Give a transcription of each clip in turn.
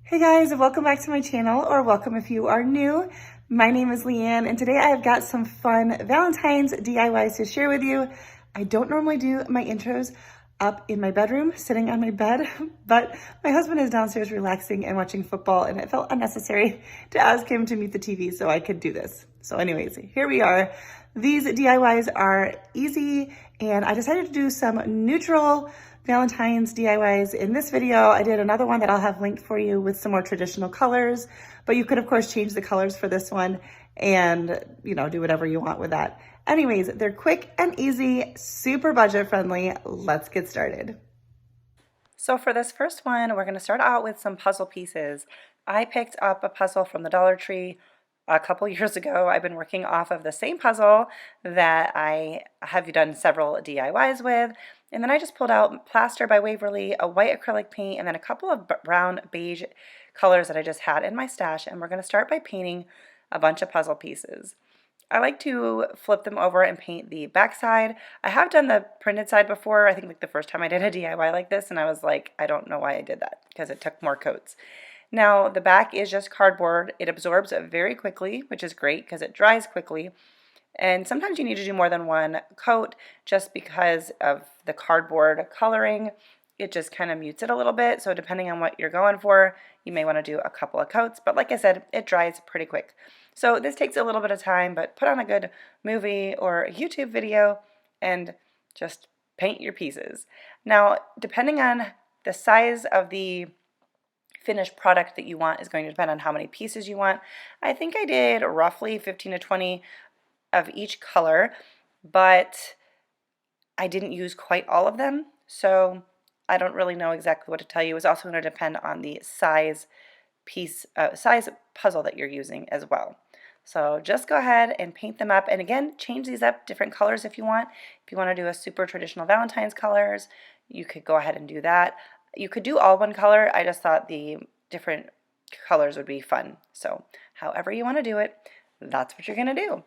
Hey guys, welcome back to my channel, or welcome if you are new. My name is Leanne, and today I've got some fun Valentine's DIYs to share with you. I don't normally do my intros up in my bedroom, sitting on my bed, but my husband is downstairs relaxing and watching football, and it felt unnecessary to ask him to mute the TV so I could do this. So anyways, here we are. These DIYs are easy, and I decided to do some neutral Valentine's DIYs in this video. I did another one that I'll have linked for you with some more traditional colors, but you could of course change the colors for this one and do whatever you want with that. Anyways, they're quick and easy, super budget friendly. Let's get started. So for this first one, we're gonna start out with some puzzle pieces. I picked up a puzzle from the Dollar Tree a couple years ago. I've been working off of the same puzzle that I have done several DIYs with. And then I just pulled out plaster by Waverly, a white acrylic paint, and then a couple of brown beige colors that I just had in my stash. And we're going to start by painting a bunch of puzzle pieces. I like to flip them over and paint the back side. I have done the printed side before. I think like the first time I did a DIY like this, and I was like, I don't know why I did that because it took more coats. Now the back is just cardboard. It absorbs very quickly, which is great because it dries quickly. And sometimes you need to do more than one coat just because of the cardboard coloring. It just kind of mutes it a little bit. So depending on what you're going for, you may want to do a couple of coats. But like I said, it dries pretty quick. So this takes a little bit of time, but put on a good movie or a YouTube video and just paint your pieces. Now, depending on the size of the finished product that you want is going to depend on how many pieces you want. I think I did roughly 15 to 20 of each color, but I didn't use quite all of them, so I don't really know exactly what to tell you. It's also going to depend on the size puzzle that you're using as well. So just go ahead and paint them up, and again, change these up different colors if you want. If you want to do a super traditional Valentine's colors, you could go ahead and do that. You could do all one color. I just thought the different colors would be fun. So however you want to do it, that's what you're going to do.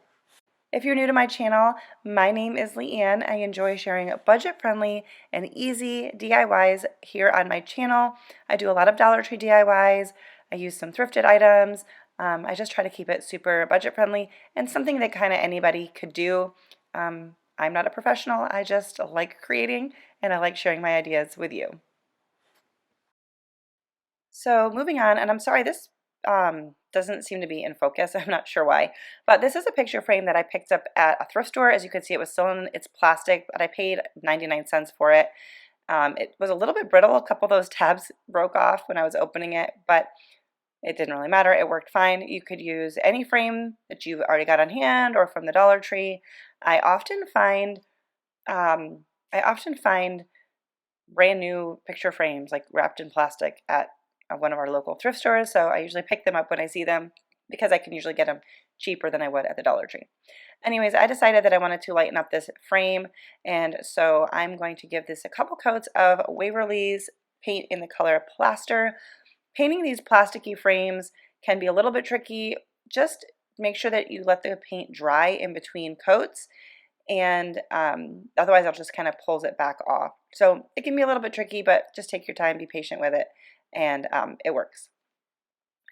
If you're new to my channel, my name is Leanne. I enjoy sharing budget-friendly and easy DIYs here on my channel. I do a lot of Dollar Tree DIYs. I use some thrifted items. I just try to keep it super budget-friendly and something that kind of anybody could do. I'm not a professional. I just like creating and I like sharing my ideas with you. So moving on, and I'm sorry, this doesn't seem to be in focus. I'm not sure why, but this is a picture frame that I picked up at a thrift store. As you can see, it was still in its plastic, but I paid 99 cents for it. It was a little bit brittle. A couple of those tabs broke off when I was opening it, but it didn't really matter. It worked fine. You could use any frame that you've already got on hand or from the Dollar Tree. I often find brand new picture frames like wrapped in plastic at one of our local thrift stores, so I usually pick them up when I see them because I can usually get them cheaper than I would at the Dollar Tree. Anyways, I decided that I wanted to lighten up this frame, and so I'm going to give this a couple coats of Waverly's paint in the color Plaster. Painting these plasticky frames can be a little bit tricky. Just make sure that you let the paint dry in between coats, and otherwise I'll just kind of pulls it back off. So it can be a little bit tricky, but just take your time, be patient with it, and it works.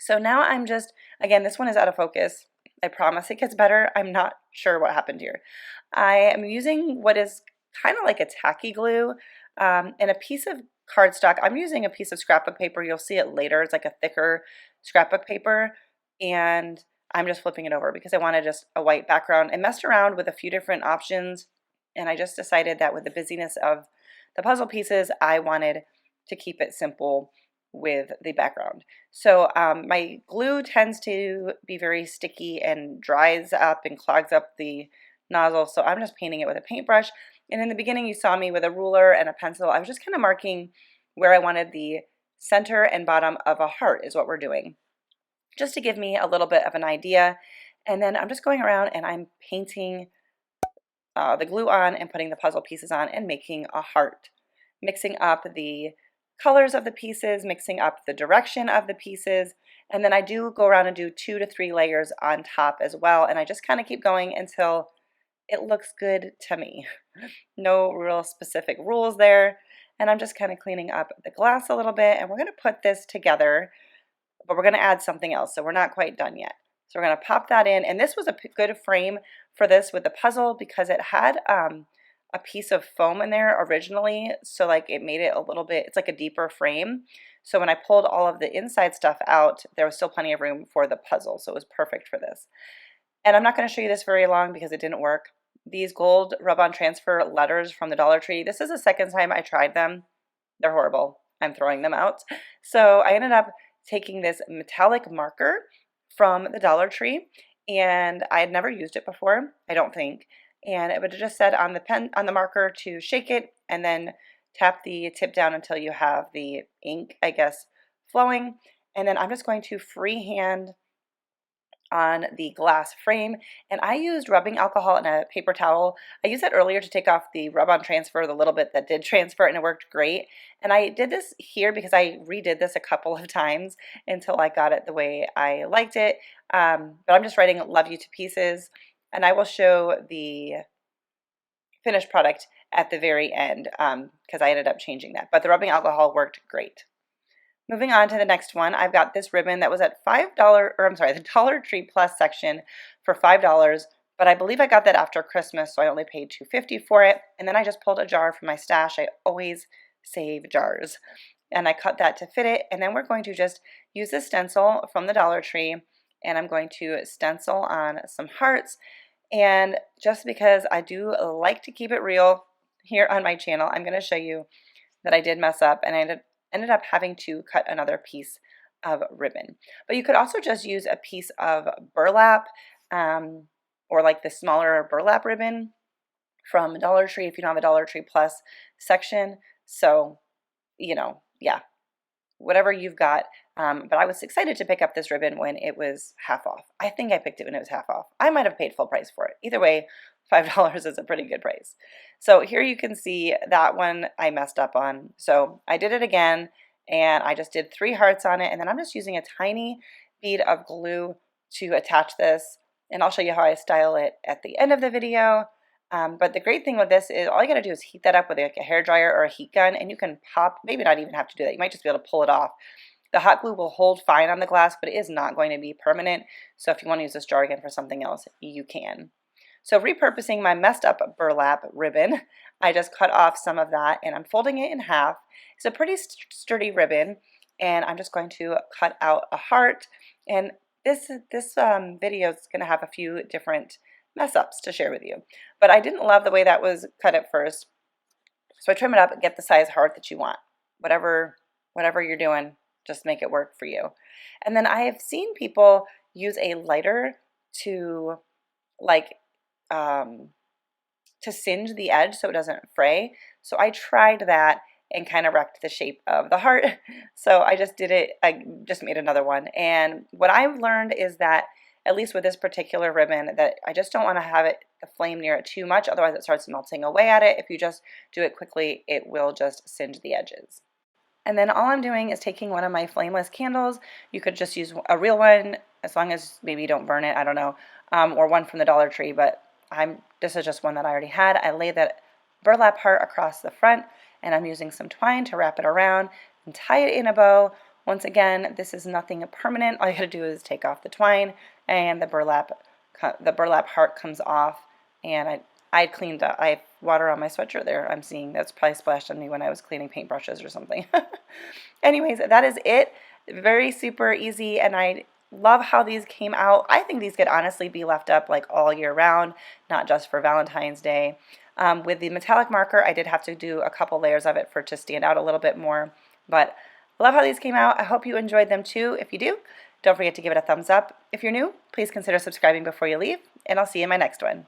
So now I'm just, again, this one is out of focus. I promise it gets better. I'm not sure what happened here. I am using what is kind of like a tacky glue and a piece of cardstock. I'm using a piece of scrapbook paper. You'll see it later. It's like a thicker scrapbook paper, and I'm just flipping it over because I wanted just a white background. I messed around with a few different options, and I just decided that with the busyness of the puzzle pieces, I wanted to keep it simple with the background. So my glue tends to be very sticky and dries up and clogs up the nozzle, so I'm just painting it with a paintbrush. And in the beginning you saw me with a ruler and a pencil. I was just kind of marking where I wanted the center and bottom of a heart is what we're doing, just to give me a little bit of an idea. And then I'm just going around and I'm painting the glue on and putting the puzzle pieces on and making a heart, mixing up the colors of the pieces, mixing up the direction of the pieces, and then I do go around and do 2 to 3 layers on top as well, and I just kind of keep going until it looks good to me. No real specific rules there, and I'm just kind of cleaning up the glass a little bit, and we're going to put this together but we're going to add something else, so we're not quite done yet. So we're going to pop that in, and this was a good frame for this with the puzzle because it had a piece of foam in there originally, so like it made it a little bit, it's like a deeper frame. So when I pulled all of the inside stuff out, there was still plenty of room for the puzzle, so it was perfect for this. And I'm not going to show you this very long because it didn't work. These gold rub-on transfer letters from the Dollar Tree, this is the second time I tried them. They're horrible. I'm throwing them out. So I ended up taking this metallic marker from the Dollar Tree, and I had never used it before, I don't think. And it would just said on the pen, on the marker, to shake it and then tap the tip down until you have the ink, I guess, flowing. And then I'm just going to freehand on the glass frame, and I used rubbing alcohol and a paper towel. I used that earlier to take off the rub-on transfer, the little bit that did transfer, and it worked great. And I did this here because I redid this a couple of times until I got it the way I liked it. But I'm just writing "Love you to pieces," and I will show the finished product at the very end because I ended up changing that. But the rubbing alcohol worked great. Moving on to the next one, I've got this ribbon that was at $5, or I'm sorry, the Dollar Tree Plus section for $5, but I believe I got that after Christmas, so I only paid $2.50 for it. And then I just pulled a jar from my stash. I always save jars. And I cut that to fit it, and then we're going to just use the stencil from the Dollar Tree, and I'm going to stencil on some hearts. And just because I do like to keep it real here on my channel, I'm going to show you that I did mess up, and I ended up having to cut another piece of ribbon. But you could also just use a piece of burlap or like the smaller burlap ribbon from Dollar Tree if you don't have a Dollar Tree Plus section. So, you know, yeah, whatever you've got. But I was excited to pick up this ribbon when it was half off. I think I picked it when it was half off. I might have paid full price for it. Either way, $5 is a pretty good price. So here you can see that one I messed up on. So I did it again, and I just did 3 hearts on it, and then I'm just using a tiny bead of glue to attach this, and I'll show you how I style it at the end of the video. But the great thing with this is all you gotta do is heat that up with like a hair dryer or a heat gun, and you can pop, maybe not even have to do that. You might just be able to pull it off. The hot glue will hold fine on the glass, but it is not going to be permanent. So if you want to use this jar again for something else, you can. So repurposing my messed up burlap ribbon, I just cut off some of that and I'm folding it in half. It's a pretty sturdy ribbon, and I'm just going to cut out a heart. And this video is going to have a few different mess ups to share with you. But I didn't love the way that was cut at first. So I trim it up and get the size heart that you want. Whatever you're doing, just make it work for you. And then I have seen people use a lighter to to singe the edge so it doesn't fray. So I tried that and kind of wrecked the shape of the heart. So I just did it, I just made another one. And what I've learned is that, at least with this particular ribbon, that I just don't want to have it, the flame near it too much, otherwise it starts melting away at it. If you just do it quickly, it will just singe the edges. And then all I'm doing is taking one of my flameless candles. You could just use a real one, as long as maybe you don't burn it, I don't know, or one from the Dollar Tree, but this is just one that I already had. I lay that burlap heart across the front, and I'm using some twine to wrap it around and tie it in a bow. Once again, this is nothing permanent. All you gotta do is take off the twine, and the burlap heart comes off. And I cleaned up. I have water on my sweatshirt there. I'm seeing that's probably splashed on me when I was cleaning paintbrushes or something. Anyways, that is it. Very super easy, and I love how these came out. I think these could honestly be left up like all year round, not just for Valentine's Day. With the metallic marker, I did have to do a couple layers of it to stand out a little bit more. But I love how these came out. I hope you enjoyed them too. If you do, don't forget to give it a thumbs up. If you're new, please consider subscribing before you leave, and I'll see you in my next one.